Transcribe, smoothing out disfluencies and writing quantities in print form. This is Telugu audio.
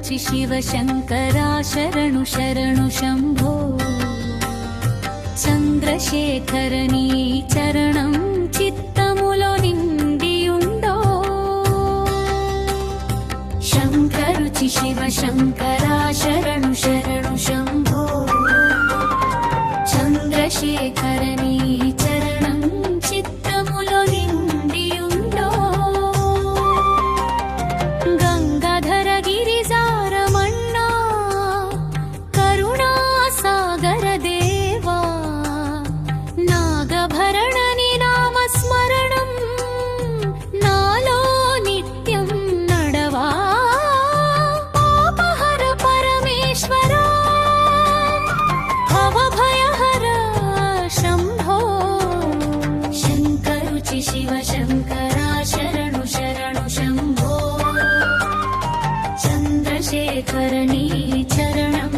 శంకరుచి శివ శంకరా శరణు శరణు శంభో చంద్రశేఖర నీ చరణం చిత్తములో నిండియుండో శంకరుచి శివ శంకరా శరణు శరణు శంభో చంద్రశేఖర నీ చరణం చిత్తములో నిండియుండో గంగాధర గిరిజారమన్నా కరుణా సాగర దేవా నాగభరణని నామస్మరణం నాలో నిత్యం నడవా పాపహర పరమేశ్వరా భవభయహర శంభో శంకరుచి శివ శంకరా శరణు శరణు శంభో చంద్రశేఖర నీ చరణం